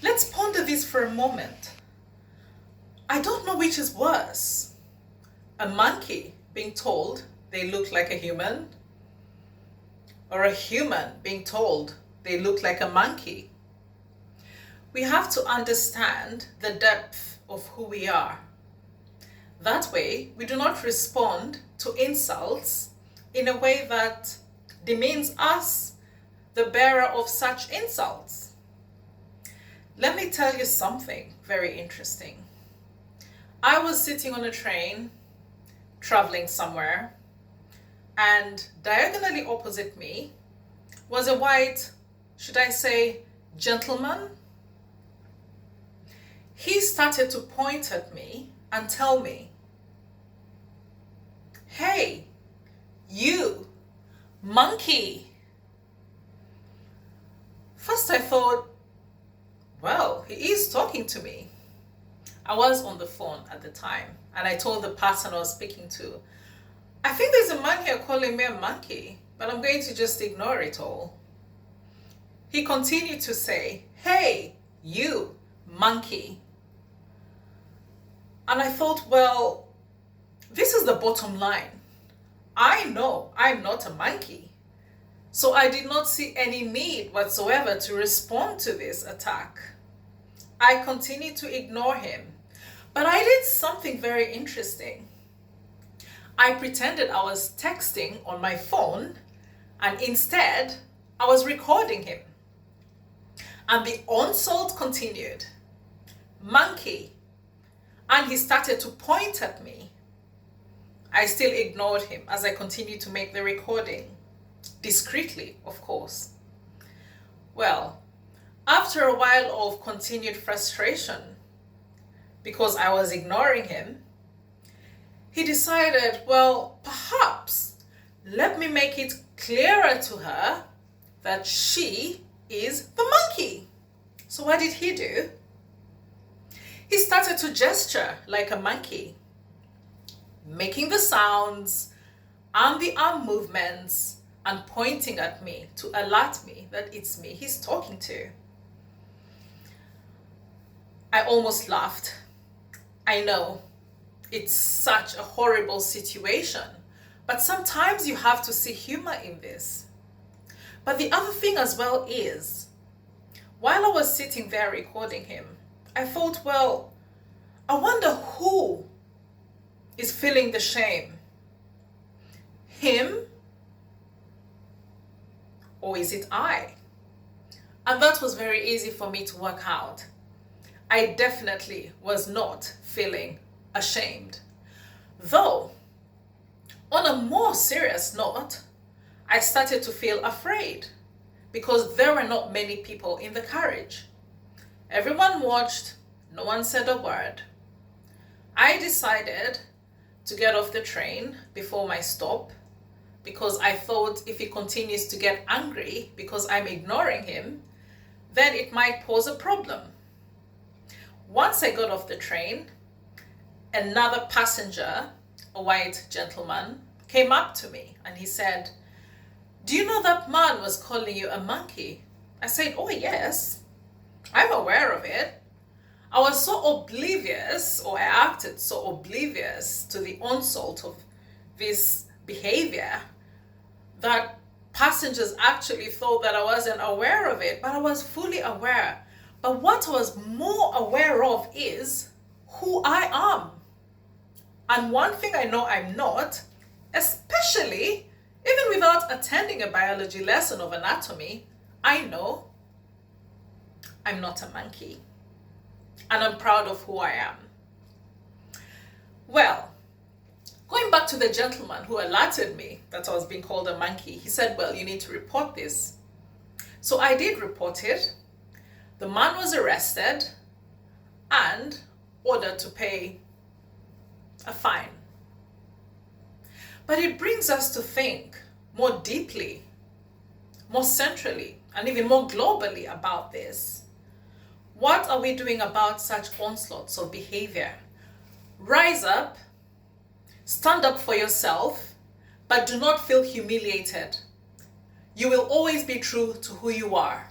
Let's ponder this for a moment. I don't know which is worse. A monkey being told they look like a human, or a human being told they look like a monkey. We have to understand the depth of who we are. That way, we do not respond to insults in a way that demeans us, the bearer of such insults. Let me tell you something very interesting. I was sitting on a train, traveling somewhere, and diagonally opposite me was a white, should I say, gentleman. He started to point at me and tell me, "Hey, you, monkey." First I thought, well, he is talking to me. I was on the phone at the time, and I told the person I was speaking to, "I think there's a man here calling me a monkey, but I'm going to just ignore it all." He continued to say, "Hey, you, monkey." And I thought, well, this is the bottom line. I know I'm not a monkey. So I did not see any need whatsoever to respond to this attack. I continued to ignore him. But I did something very interesting. I pretended I was texting on my phone, and instead I was recording him. And the onslaught continued. "Monkey." And he started to point at me. I still ignored him as I continued to make the recording. Discreetly, of course. Well, after a while of continued frustration, because I was ignoring him, he decided, well, perhaps let me make it clearer to her that she is the monkey. So what did he do? He started to gesture like a monkey, making the sounds and the arm movements and pointing at me to alert me that it's me he's talking to. I almost laughed. I know, it's such a horrible situation, but sometimes you have to see humor in this. But the other thing as well is, while I was sitting there recording him, I thought, well, I wonder who is feeling the shame. Him? Or is it I? And that was very easy for me to work out. I definitely was not feeling ashamed. Though, on a more serious note, I started to feel afraid because there were not many people in the carriage. Everyone watched, no one said a word. I decided to get off the train before my stop because I thought if he continues to get angry because I'm ignoring him, then it might pose a problem. Once I got off the train, another passenger, a white gentleman, came up to me and he said, "Do you know that man was calling you a monkey?" I said, "Oh yes, I'm aware of it." I was so oblivious, or I acted so oblivious to the onslaught of this behavior that passengers actually thought that I wasn't aware of it, but I was fully aware. But what I was more aware of is who I am. And one thing I know I'm not, especially even without attending a biology lesson of anatomy, I know I'm not a monkey. And I'm proud of who I am. Well, going back to the gentleman who alerted me that I was being called a monkey, he said, well, you need to report this. So I did report it. The man was arrested and ordered to pay a fine. But it brings us to think more deeply, more centrally, and even more globally about this. What are we doing about such onslaughts of behavior? Rise up, stand up for yourself, but do not feel humiliated. You will always be true to who you are.